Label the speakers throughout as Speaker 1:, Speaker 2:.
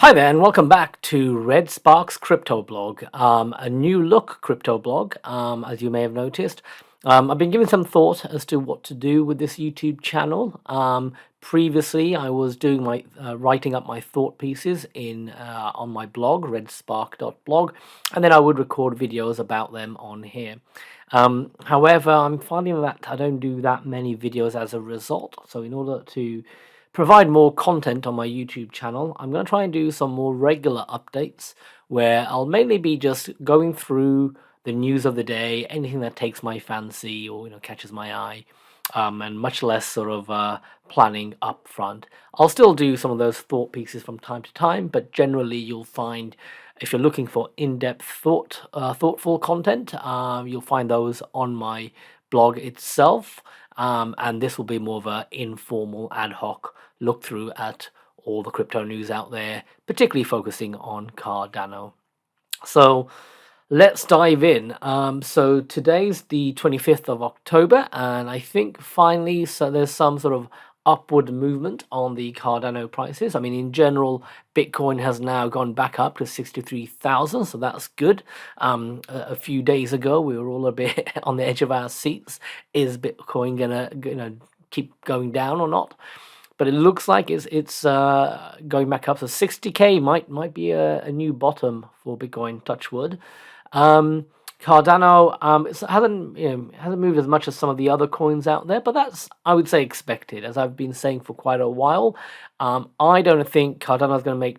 Speaker 1: Hi there, and welcome back to Red Sparks Crypto Blog, a new look crypto blog, as you may have noticed. I've been giving some thought as to what to do with this YouTube channel. Previously, I was doing my writing up my thought pieces in on my blog, redspark.blog, and then I would record videos about them on here. However, I'm finding that I don't do that many videos as a result. So in order to provide more content on my YouTube channel, I'm going to try and do some more regular updates where I'll mainly be just going through the news of the day, anything that takes my fancy or catches my eye, and much less sort of planning up front. I'll still do some of those thought pieces from time to time, but generally you'll find if you're looking for in-depth thoughtful content, you'll find those on my blog itself. And this will be more of an informal ad hoc look through at all the crypto news out there, particularly focusing on Cardano. So let's dive in. So today's the 25th of October, and I think finally, so there's some sort of upward movement on the Cardano prices. I mean, in general, Bitcoin has now gone back up to 63,000, so that's good. A few days ago, we were all a bit on the edge of our seats. Is Bitcoin gonna keep going down or not? But it looks like it's going back up. So 60k might be a new bottom for Bitcoin. Touch wood. Cardano it hasn't moved as much as some of the other coins out there, but that's, I would say, expected, as I've been saying for quite a while. I don't think Cardano is going to make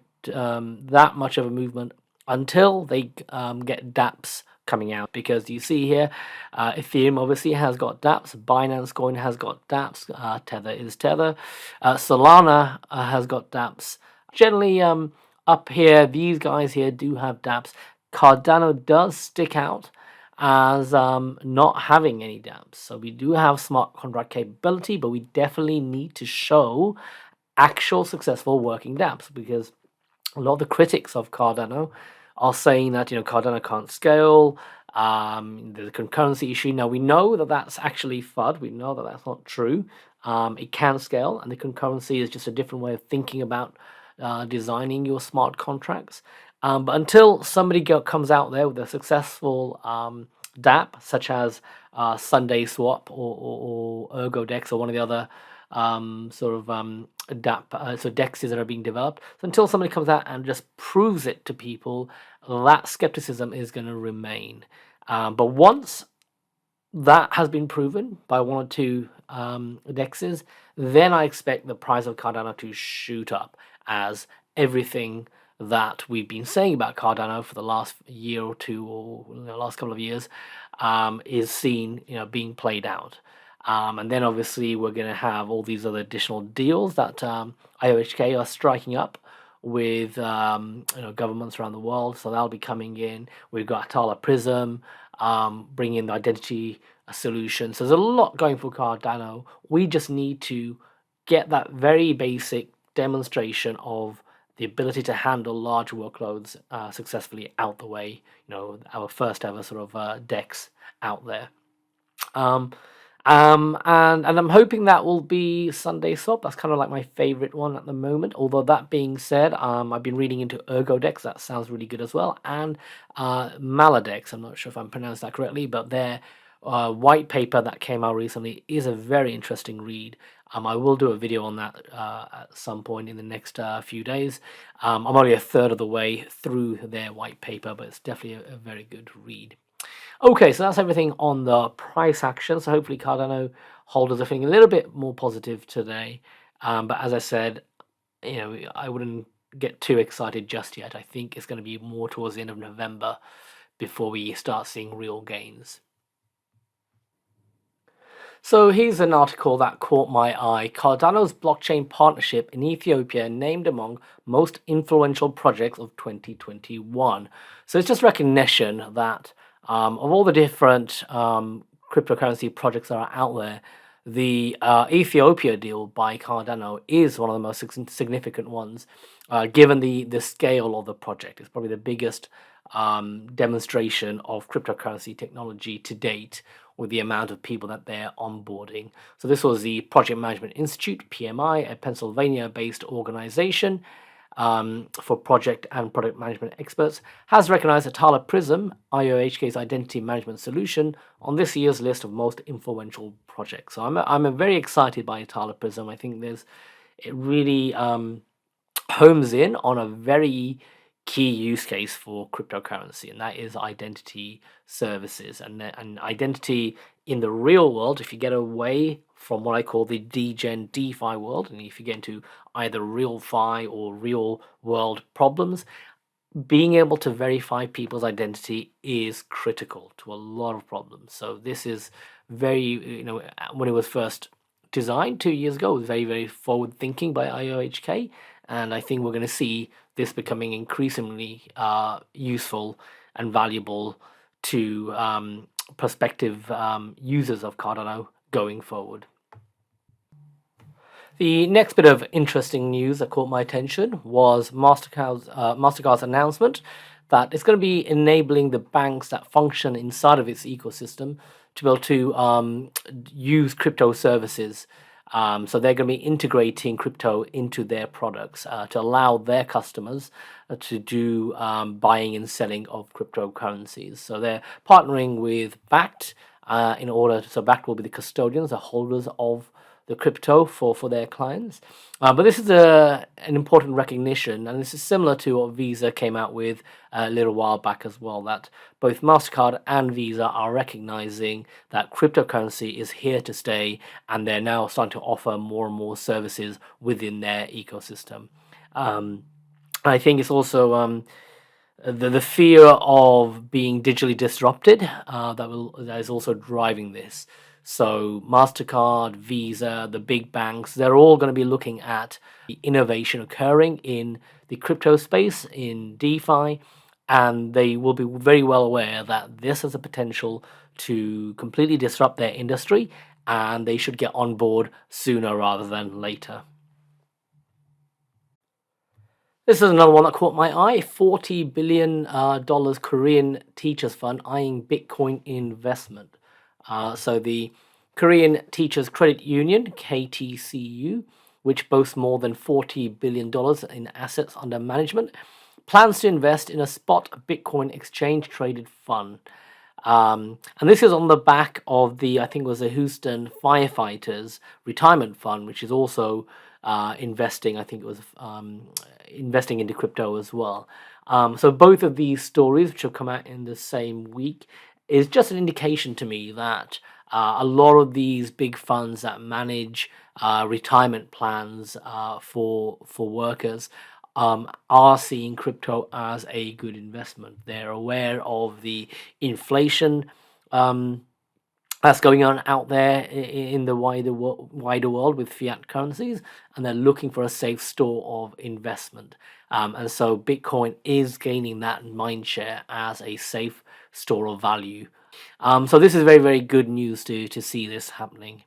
Speaker 1: that much of a movement until they get dApps coming out, because you see here, Ethereum obviously has got dApps, Binance Coin has got dApps, Tether is Tether, Solana has got dApps. Generally, up here, these guys here do have dApps. Cardano does stick out as not having any dApps. So we do have smart contract capability, but we definitely need to show actual successful working dApps, because a lot of the critics of Cardano are saying that Cardano can't scale. There's a concurrency issue. Now we know that that's actually FUD. We know that that's not true. It can scale, and the concurrency is just a different way of thinking about designing your smart contracts. But until somebody comes out there with a successful dApp, such as Sunday Swap or ErgoDex or one of the other dApp, so DEXs that are being developed. So until somebody comes out and just proves it to people, that skepticism is going to remain. But once that has been proven by one or two DEXs, then I expect the price of Cardano to shoot up, as everything that we've been saying about Cardano for the last year or two, or the last couple of years, is seen, being played out. And then obviously we're going to have all these other additional deals that IOHK are striking up with governments around the world. So that'll be coming in. We've got Atala Prism bringing the identity solution. So there's a lot going for Cardano. We just need to get that very basic demonstration of the ability to handle large workloads successfully out the way. Our first ever sort of DEX out there. And I'm hoping that will be Sunday Swap. That's kind of like my favorite one at the moment. Although that being said, I've been reading into ErgoDex. That sounds really good as well. And Maladex. I'm not sure if I'm pronouncing that correctly, but their white paper that came out recently is a very interesting read. I will do a video on that at some point in the next few days. I'm only a third of the way through their white paper, but it's definitely a very good read. Okay, so that's everything on the price action. So hopefully Cardano holders are feeling a little bit more positive today. But as I said, I wouldn't get too excited just yet. I think it's going to be more towards the end of November before we start seeing real gains. So here's an article that caught my eye. Cardano's blockchain partnership in Ethiopia named among most influential projects of 2021. So it's just recognition that of all the different cryptocurrency projects that are out there, the Ethiopia deal by Cardano is one of the most significant ones, given the scale of the project. It's probably the biggest demonstration of cryptocurrency technology to date, with the amount of people that they're onboarding. So this was the Project Management Institute, PMI, a Pennsylvania-based organization, for project and product management experts, has recognized Atala Prism, IOHK's identity management solution, on this year's list of most influential projects. So I'm very excited by Atala Prism. I think it really homes in on a very key use case for cryptocurrency, and that is identity services and identity in the real world. If you get away from what I call the degen DeFi world, and if you get into either real fi or real world problems, being able to verify people's identity is critical to a lot of problems. So this is very, when it was first designed 2 years ago, it was very, very forward thinking by IOHK. And I think we're going to see this becoming increasingly useful and valuable to prospective users of Cardano going forward. The next bit of interesting news that caught my attention was Mastercard's announcement that it's going to be enabling the banks that function inside of its ecosystem to be able to use crypto services. So they're going to be integrating crypto into their products to allow their customers to do buying and selling of cryptocurrencies. So they're partnering with Bakkt so Bakkt will be the custodians, the holders of the crypto for their clients. But this is an important recognition, and this is similar to what Visa came out with a little while back as well, that both Mastercard and Visa are recognizing that cryptocurrency is here to stay, and they're now starting to offer more and more services within their ecosystem. I think it's also the fear of being digitally disrupted that is also driving this. So Mastercard, Visa, the big banks, they're all going to be looking at the innovation occurring in the crypto space, in DeFi, and they will be very well aware that this has a potential to completely disrupt their industry, and they should get on board sooner rather than later. This is another one that caught my eye. $40 billion Korean teachers fund eyeing Bitcoin investment. So the Korean Teachers Credit Union, KTCU, which boasts more than $40 billion in assets under management, plans to invest in a spot Bitcoin exchange-traded fund. And this is on the back of I think it was the Houston Firefighters Retirement Fund, which is also investing into crypto as well. So both of these stories, which have come out in the same week, is just an indication to me that a lot of these big funds that manage retirement plans for workers are seeing crypto as a good investment. They're aware of the inflation that's going on out there in the wider world with fiat currencies, and they're looking for a safe store of investment. And so Bitcoin is gaining that mind share as a safe store of value. So this is very, very good news to see this happening.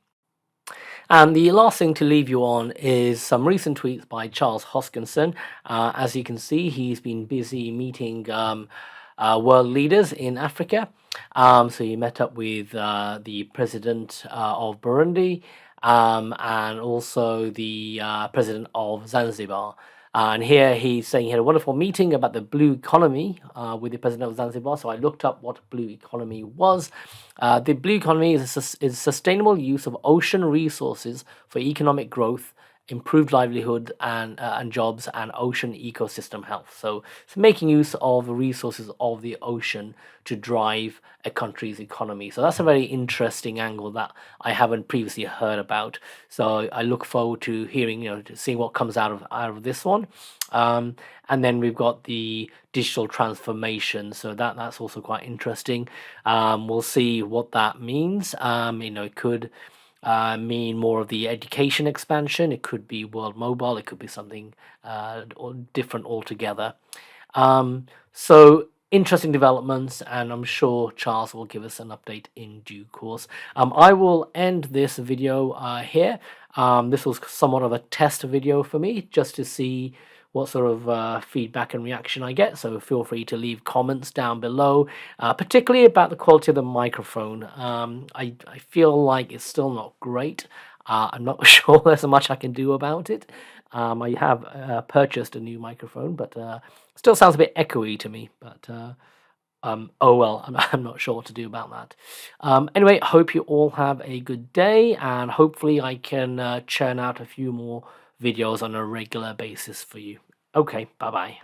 Speaker 1: And the last thing to leave you on is some recent tweets by Charles Hoskinson. As you can see, he's been busy meeting world leaders in Africa. So he met up with the president of Burundi and also the president of Zanzibar. And here he's saying he had a wonderful meeting about the blue economy with the president of Zanzibar. So I looked up what blue economy was. The blue economy is sustainable use of ocean resources for economic growth, improved livelihood and jobs, and ocean ecosystem health. So it's making use of the resources of the ocean to drive a country's economy. So that's a very interesting angle that I haven't previously heard about. So I look forward to hearing, to seeing what comes out of this one. And then we've got the digital transformation. So that's also quite interesting. We'll see what that means. It could mean more of the education expansion. It could be World Mobile. It could be something different altogether. So interesting developments, and I'm sure Charles will give us an update in due course. I will end this video here. This was somewhat of a test video for me, just to see what sort of feedback and reaction I get. So feel free to leave comments down below, particularly about the quality of the microphone. I feel like it's still not great. I'm not sure there's much I can do about it. I have purchased a new microphone, but still sounds a bit echoey to me. But oh well, I'm not sure what to do about that. Anyway, hope you all have a good day, and hopefully I can churn out a few more videos on a regular basis for you. Okay, bye bye.